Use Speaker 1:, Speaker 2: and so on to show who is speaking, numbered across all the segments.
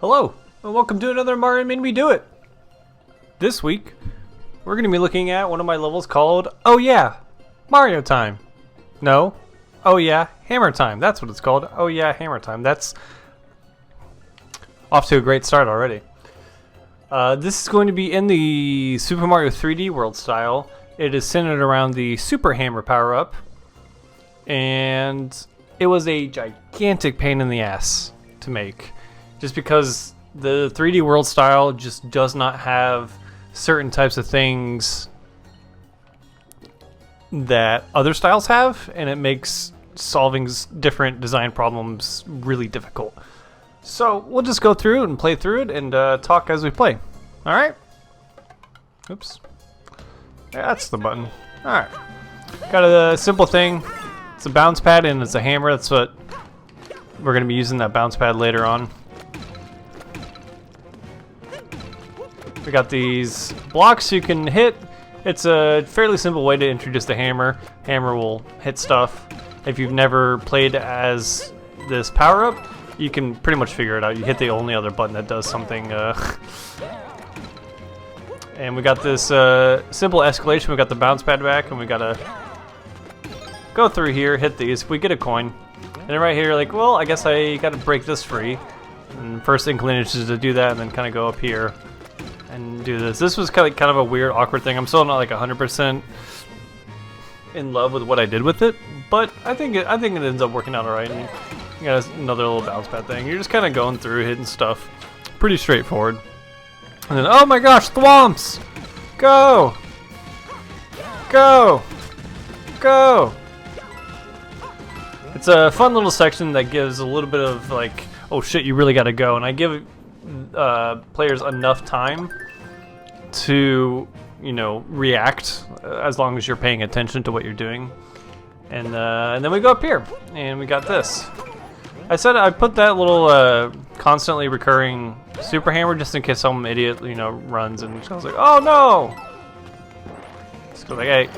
Speaker 1: Hello, and welcome to another Mario Made Me Do It. This week, we're going to be looking at one of my levels called, oh yeah, Mario Time. No, oh yeah, Hammer Time. That's what it's called. Oh yeah, Hammer Time. That's off to a great start already. This is going to be in the Super Mario 3D World style. It is centered around the Super Hammer power-up, and it was a gigantic pain in the ass to make. Just because the 3D World style just does not have certain types of things that other styles have, and it makes solving different design problems really difficult. So we'll just go through and play through it and talk as we play. Alright? Oops. Yeah, that's the button. Alright. Got a simple thing. It's a bounce pad and it's a hammer. That's what we're going to be using, that bounce pad, later on. We got these blocks you can hit. It's a fairly simple way to introduce the hammer. Hammer will hit stuff. If you've never played as this power-up, you can pretty much figure it out. You hit the only other button that does something. And we got this simple escalation. We got the bounce pad back, and we gotta go through here, hit these. We get a coin. And then right here, like, well, I guess I gotta break this free. And first inclination is to do that, and then kind of go up here and do this. This was kind of a weird, awkward thing. I'm still not like 100% in love with what I did with it, but I think it ends up working out alright. And you got another little bounce pad thing. You're just kind of going through, hitting stuff. Pretty straightforward. And then, oh my gosh, thwomps! Go! Go! Go! It's a fun little section that gives a little bit of like, oh shit, you really gotta go. And I give players enough time to, you know, react as long as you're paying attention to what you're doing. And then we go up here, and we got this. I said I put that little constantly recurring super hammer just in case some idiot, you know, runs and goes like, oh no! Just go like, hey.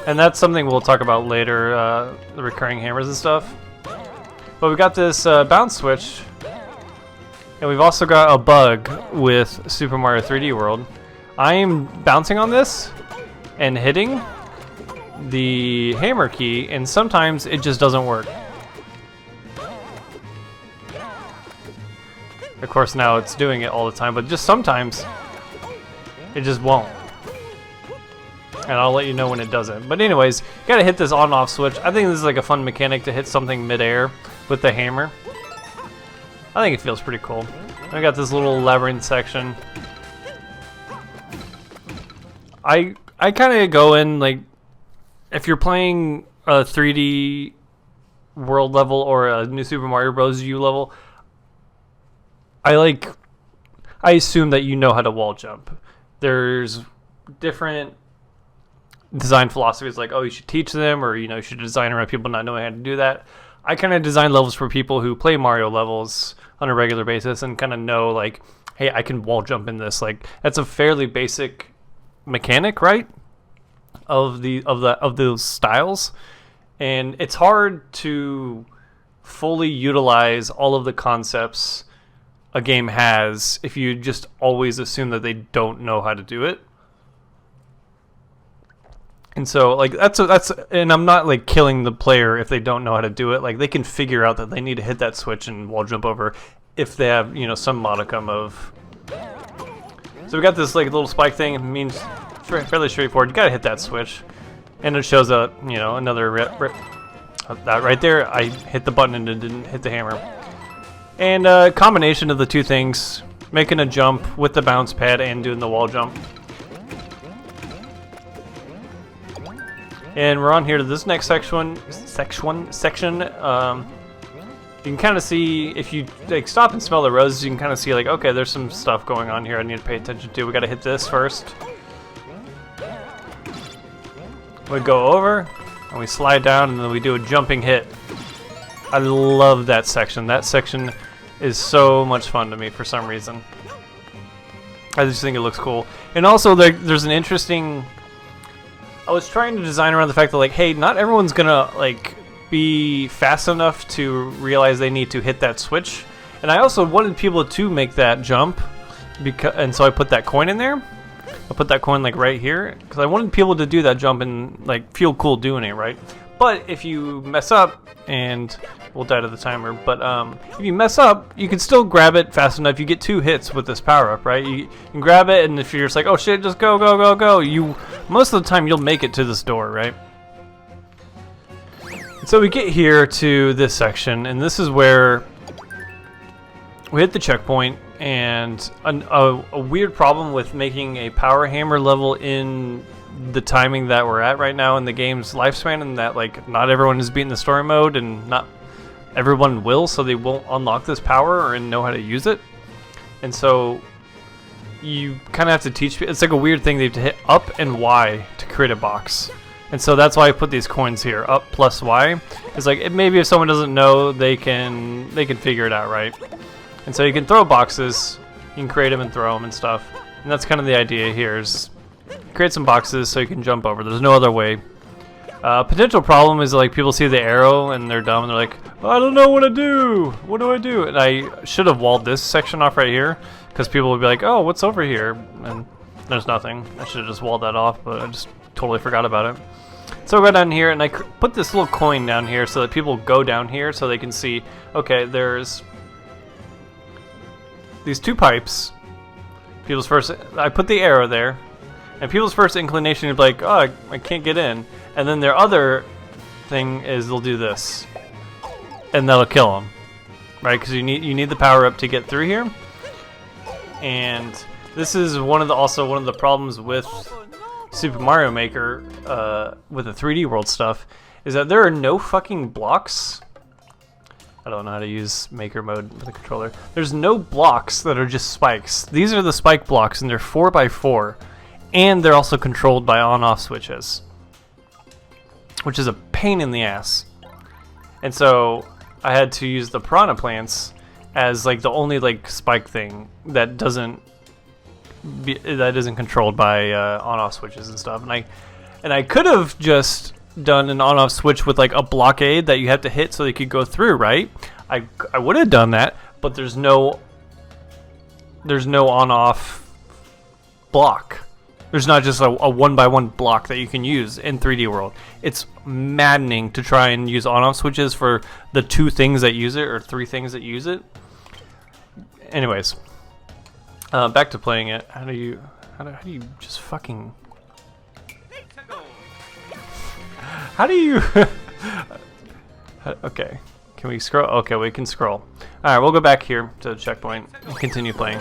Speaker 1: And that's something we'll talk about later, the recurring hammers and stuff. But we got this bounce switch. And we've also got a bug with Super Mario 3D World. I am bouncing on this and hitting the hammer key, and sometimes it just doesn't work. Of course, now it's doing it all the time, but just sometimes it just won't. And I'll let you know when it doesn't. But anyways, you gotta hit this on-off switch. I think this is like a fun mechanic to hit something mid-air with the hammer. I think it feels pretty cool. I got this little labyrinth section. I kind of go in, like, if you're playing a 3D World level or a New Super Mario Bros. U level, I assume that you know how to wall jump. There's different design philosophies, like, oh, you should teach them, or, you know, you should design around people not knowing how to do that. I kind of design levels for people who play Mario levels on a regular basis and kind of know, like, hey, I can wall jump in this. Like, that's a fairly basic mechanic, right? Of those styles, and it's hard to fully utilize all of the concepts a game has if you just always assume that they don't know how to do it. And so, like, that's, and I'm not, like, killing the player if they don't know how to do it. Like, they can figure out that they need to hit that switch and wall jump over if they have, you know, some modicum of. So we got this, like, little spike thing. It means fairly straightforward. You gotta hit that switch, and it shows up, you know, another that right there. I hit the button and it didn't hit the hammer. And a combination of the two things, making a jump with the bounce pad and doing the wall jump. And we're on here to this next section. You can kind of see, if you like stop and smell the roses, you can kind of see, like, okay, there's some stuff going on here I need to pay attention to. We got to hit this first. We go over, and we slide down, and then we do a jumping hit. I love that section. That section is so much fun to me for some reason. I just think it looks cool. And also, there's an interesting. I was trying to design around the fact that, like, hey, not everyone's gonna, like, be fast enough to realize they need to hit that switch. And I also wanted people to make that jump, and so I put that coin in there. I put that coin like right here because I wanted people to do that jump and like feel cool doing it, right? But if you mess up, and we'll die to the timer, but if you mess up, you can still grab it fast enough. You get 2 hits with this power up, right? You can grab it, and if you're just like, oh shit, just go, go, go, go, you most of the time you'll make it to this door, right? And so we get here to this section, and this is where we hit the checkpoint. And a weird problem with making a power hammer level in the timing that we're at right now in the game's lifespan, and that like not everyone is beating the story mode, and not everyone will, so they won't unlock this power and know how to use it. And so you kind of have to teach people. It's like a weird thing. They have to hit up and Y to create a box. And so that's why I put these coins here, up plus Y. It's like maybe if someone doesn't know, they can figure it out, right? And so you can throw boxes, you can create them and throw them and stuff. And that's kind of the idea here, is create some boxes so you can jump over. There's no other way. Potential problem is like people see the arrow and they're dumb and they're like, I don't know what to do. What do I do? And I should have walled this section off right here, because people would be like, oh, what's over here? And there's nothing. I should have just walled that off, but I just totally forgot about it. So I'll go down here and I put this little coin down here so that people go down here so they can see, okay, there's these 2 pipes. People's first, I put the arrow there, and people's first inclination is like, oh, I can't get in. And then their other thing is they'll do this, and that'll kill them, right? Because you need the power up to get through here. And this is also one of the problems with Super Mario Maker, with the 3D world stuff, is that there are no fucking blocks. I don't know how to use Maker mode with the controller. There's no blocks that are just spikes. These are the spike blocks, and they're 4x4, and they're also controlled by on-off switches, which is a pain in the ass. And so I had to use the piranha plants as like the only like spike thing that isn't controlled by on-off switches and stuff. And I could have just done an on-off switch with like a blockade that you have to hit so they could go through, right? I would have done that, but there's no on-off block. There's not just a 1x1 block that you can use in 3D World. It's maddening to try and use on-off switches for the 2 things that use it, or 3 things that use it. Anyways, back to playing it. How do you just fucking? How do you? Okay, can we scroll? Okay, we can scroll. All right, we'll go back here to the checkpoint and continue playing.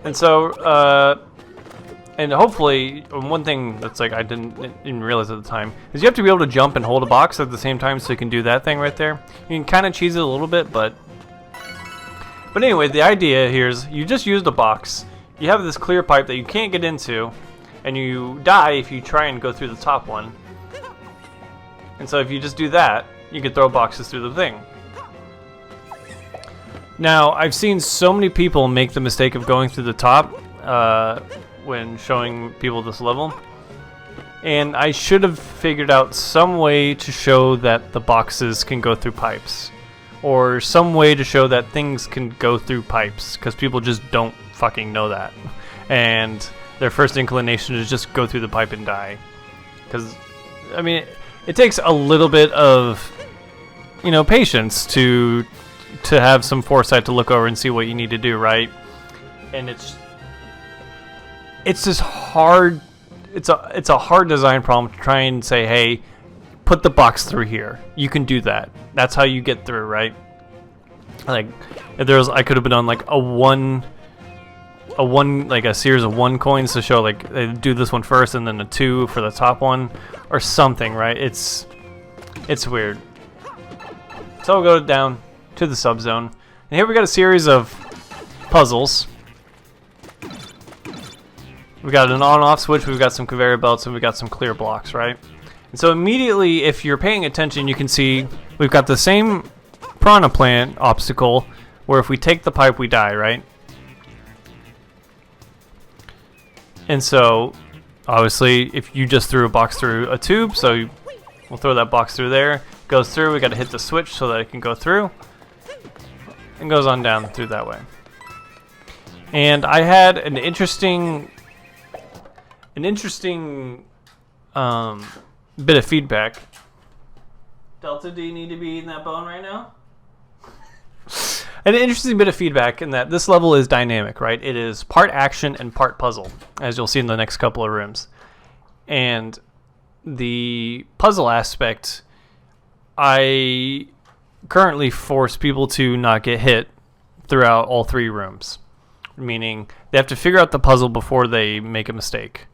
Speaker 1: And so, and hopefully, one thing that's like I didn't even realize at the time is you have to be able to jump and hold a box at the same time, so you can do that thing right there. You can kind of cheese it a little bit, but anyway, the idea here is you just used a box. You have this clear pipe that you can't get into, and you die if you try and go through the top one. And so if you just do that, you can throw boxes through the thing. Now, I've seen so many people make the mistake of going through the top when showing people this level. And I should have figured out some way to show that the boxes can go through pipes. Or some way to show that things can go through pipes, because people just don't fucking know that. And their first inclination is just go through the pipe and die. Because, I mean, it takes a little bit of, patience to have some foresight to look over and see what you need to do, right? And it's just hard. It's a hard design problem to try and say, hey, put the box through here. You can do that. That's how you get through, right? Like, if I could have been on like a series of 1 coins to show like they do this one first and then a 2 for the top one or something, right? It's weird. So we'll go down to the subzone, and here we got a series of puzzles. We got an on-off switch, we've got some conveyor belts, and we got some clear blocks, right? And so immediately, if you're paying attention, you can see we've got the same piranha plant obstacle, where if we take the pipe, we die, right? And so, obviously, if you just threw a box through a tube, we'll throw that box through there, goes through, we got to hit the switch so that it can go through. and goes on down through that way. And I had an interesting bit of feedback. Delta, do you need to be eating that bone right now? An interesting bit of feedback in that this level is dynamic, right? It is part action and part puzzle, as you'll see in the next couple of rooms. And the puzzle aspect, I currently force people to not get hit throughout all 3 rooms, meaning they have to figure out the puzzle before they make a mistake.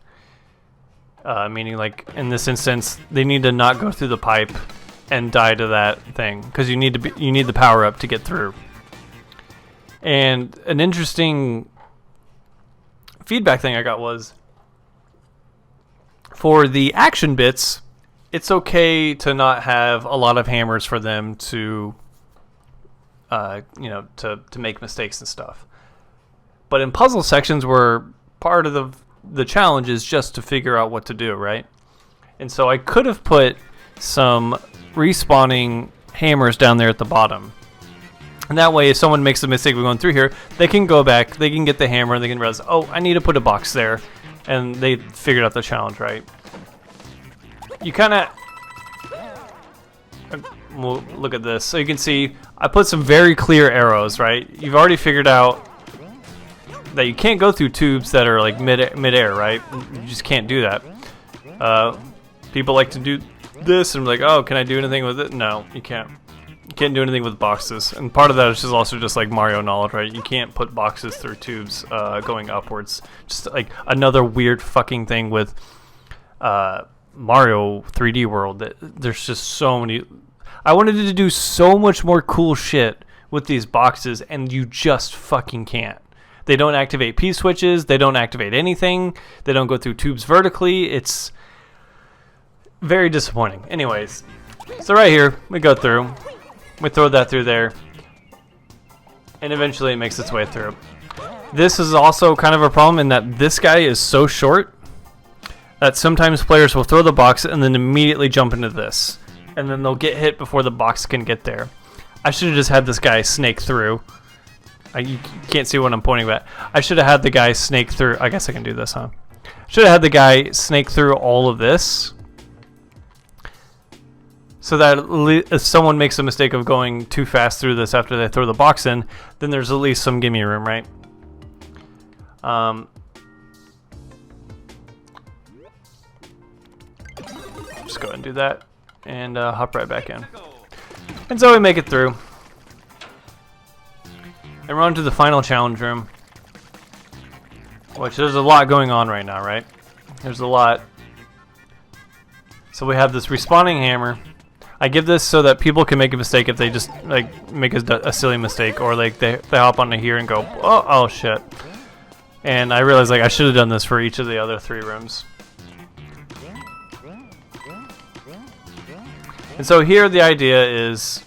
Speaker 1: Meaning, like in this instance, they need to not go through the pipe and die to that thing because you need the power up to get through. And an interesting feedback thing I got was, for the action bits, it's okay to not have a lot of hammers for them to, to make mistakes and stuff. But in puzzle sections, where part of the challenge is just to figure out what to do, right? And so I could have put some respawning hammers down there at the bottom. And that way, if someone makes a mistake of going through here, they can go back, they can get the hammer, and they can realize, oh, I need to put a box there. And they figured out the challenge, right? You kind of... Well, look at this. So you can see, I put some very clear arrows, right? You've already figured out that you can't go through tubes that are like mid-air, right? You just can't do that. People like to do this and be like, oh, can I do anything with it? No, you can't. You can't do anything with boxes. And part of that is just also just like Mario knowledge, right? You can't put boxes through tubes going upwards. Just like another weird fucking thing with Mario 3D World. There's just so many... I wanted to do so much more cool shit with these boxes, and you just fucking can't. They don't activate P-switches. They don't activate anything. They don't go through tubes vertically. It's very disappointing. Anyways, so right here, we go through. We throw that through there. And eventually it makes its way through. This is also kind of a problem in that this guy is so short that sometimes players will throw the box and then immediately jump into this. And then they'll get hit before the box can get there. I should have just had this guy snake through. You can't see what I'm pointing at. I should have had the guy snake through. I guess I can do this, huh? Should have had the guy snake through all of this. So that if someone makes a mistake of going too fast through this after they throw the box in, then there's at least some gimme room, right? Just go ahead and do that. And hop right back in. And so we make it through. And we're on to the final challenge room. Which there's a lot going on right now, right? There's a lot. So we have this respawning hammer. I give this so that people can make a mistake if they just like make a silly mistake, or like they hop onto here and go, oh shit. And I realized like I should have done this for each of the other 3 rooms. And so here the idea is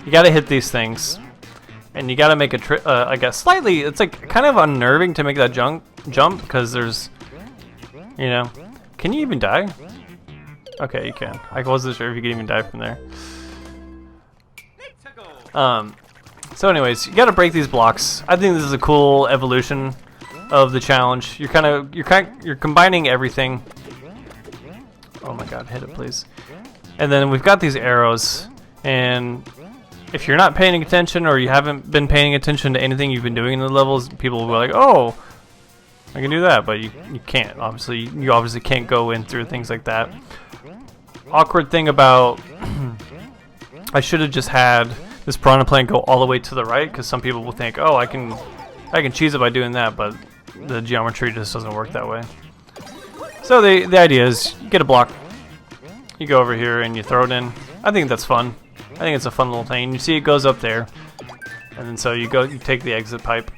Speaker 1: you got to hit these things, and you got to make a like a slightly. It's like kind of unnerving to make that jump because there's, you know, can you even die? Okay, you can. I wasn't sure if you could even die from there. So anyways, you got to break these blocks. I think this is a cool evolution of the challenge. You're combining everything. Oh my god, hit it please. And then we've got these arrows, and if you're not paying attention or you haven't been paying attention to anything you've been doing in the levels, people will be like, oh, I can do that, but you can't. Obviously, you obviously can't go in through things like that. Awkward thing about I should have just had this piranha plant go all the way to the right, because some people will think, oh, I can cheese it by doing that, but the geometry just doesn't work that way. So the idea is you get a block, you go over here and you throw it in. I think that's fun. I think it's a fun little thing. You see it goes up there, and then so you take the exit pipe.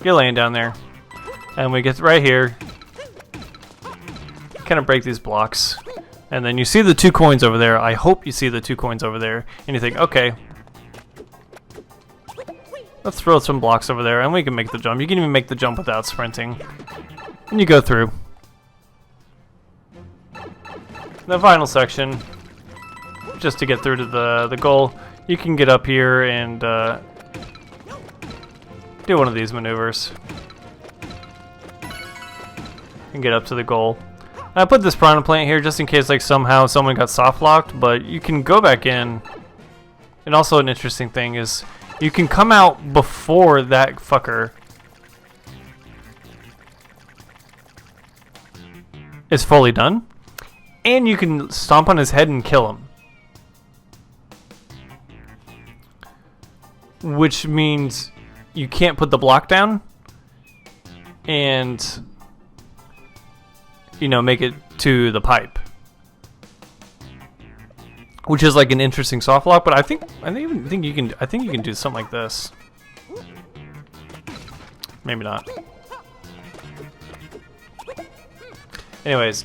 Speaker 1: You're laying down there, and we get right here. Kind of break these blocks, and then you see the 2 coins over there. I hope you see the 2 coins over there, and you think, okay, let's throw some blocks over there, and we can make the jump. You can even make the jump without sprinting. And you go through. The final section. just to get through to the goal. You can get up here and do one of these maneuvers and get up to the goal. I put this piranha plant here just in case like somehow someone got soft locked, but you can go back in. And also an interesting thing is you can come out before that fucker is fully done, and you can stomp on his head and kill him. Which means you can't put the block down and, you know, make it to the pipe. Which is like an interesting soft lock, but I think you can do something like this. Maybe not. Anyways,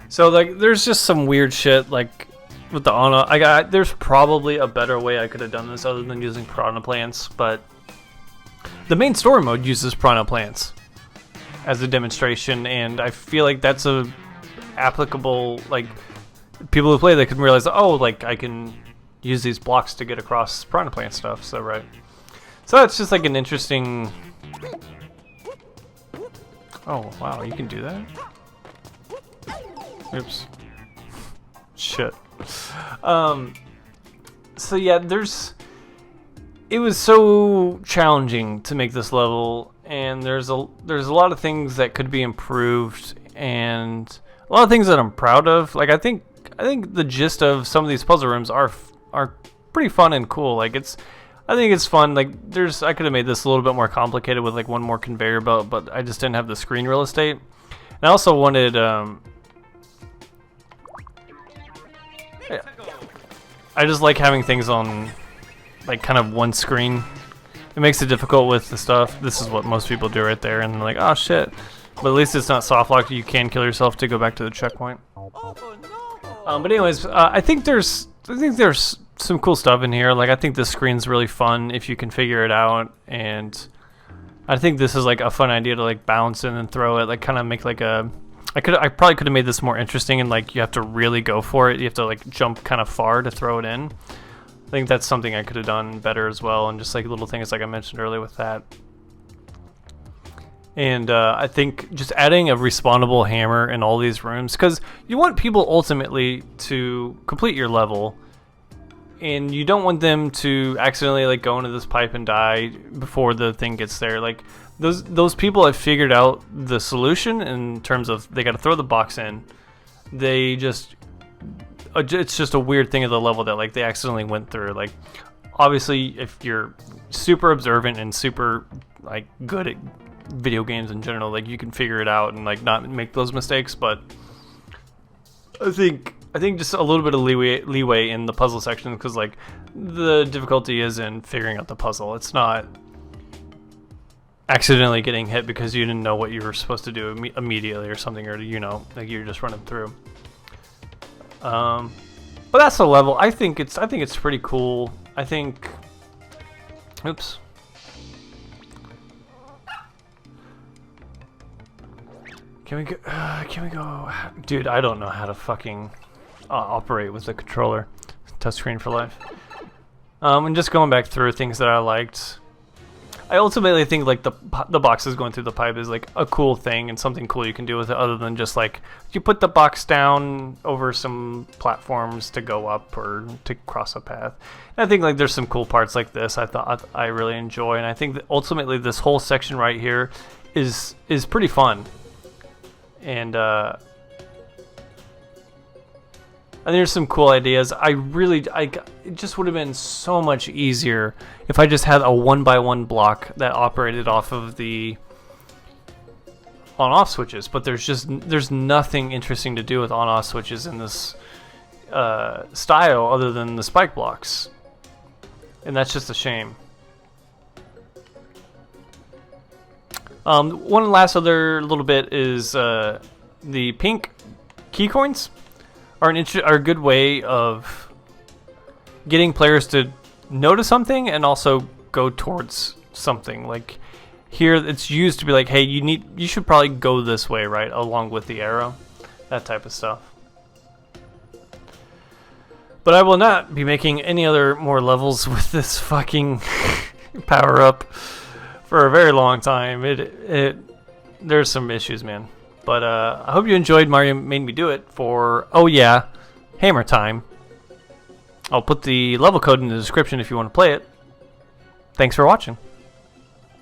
Speaker 1: so like there's just some weird shit like with the on-off. There's probably a better way I could have done this other than using piranha plants, but the main story mode uses piranha plants as a demonstration, and I feel like that's a applicable, like, people who play that can realize, oh, like I can use these blocks to get across piranha plant stuff. So right, so it's just like an interesting. Oh wow, you can do that. Oops. Shit. So yeah, it was so challenging to make this level, and there's a lot of things that could be improved, and a lot of things that I'm proud of. Like I think the gist of some of these puzzle rooms are pretty fun and cool. Like I think it's fun. Like I could have made this a little bit more complicated with like one more conveyor belt, but I just didn't have the screen real estate. And I also wanted I just like having things on like kind of one screen. It makes it difficult with the stuff. This is what most people do right there, and they're like, oh shit. But at least it's not soft locked. You can kill yourself to go back to the checkpoint. But anyways, I think there's some cool stuff in here. Like I think this screen's really fun if you can figure it out, and I think this is like a fun idea to like bounce in and throw it, like kind of make like a. I probably could have made this more interesting, and like you have to really go for it. You have to like jump kind of far to throw it in. I think that's something I could have done better as well, and just like little things like I mentioned earlier with that. And I think just adding a respawnable hammer in all these rooms, because you want people ultimately to complete your level, and you don't want them to accidentally like go into this pipe and die before the thing gets there. Like those people have figured out the solution in terms of they got to throw the box in. They just it's just a weird thing of the level that like they accidentally went through. Like obviously if you're super observant and super like good at video games in general, like you can figure it out and like not make those mistakes. But I think just a little bit of leeway in the puzzle section, because like the difficulty is in figuring out the puzzle. It's not accidentally getting hit because you didn't know what you were supposed to do immediately or something, or you know, like you're just running through. But that's the level. I think it's pretty cool. I think. Oops. Can we go? Dude, I don't know how to fucking operate with the controller. Touchscreen for life. And just going back through things that I liked. I ultimately think like the boxes going through the pipe is like a cool thing and something cool you can do with it, other than just like you put the box down over some platforms to go up or to cross a path. And I think like there's some cool parts like this I really enjoy, and I think that ultimately this whole section right here is pretty fun. And there's some cool ideas. It just would have been so much easier if I just had a 1x1 block that operated off of the on-off switches. But there's nothing interesting to do with on-off switches in this style other than the spike blocks, and that's just a shame. One last other little bit is the pink key coins are a good way of getting players to notice something and also go towards something. Like here, it's used to be like, hey, you should probably go this way, right, along with the arrow, that type of stuff. But I will not be making any other more levels with this fucking power up for a very long time. There's some issues, man. But I hope you enjoyed Mario Made Me Do It for, oh yeah, Hammer Time. I'll put the level code in the description if you want to play it. Thanks for watching.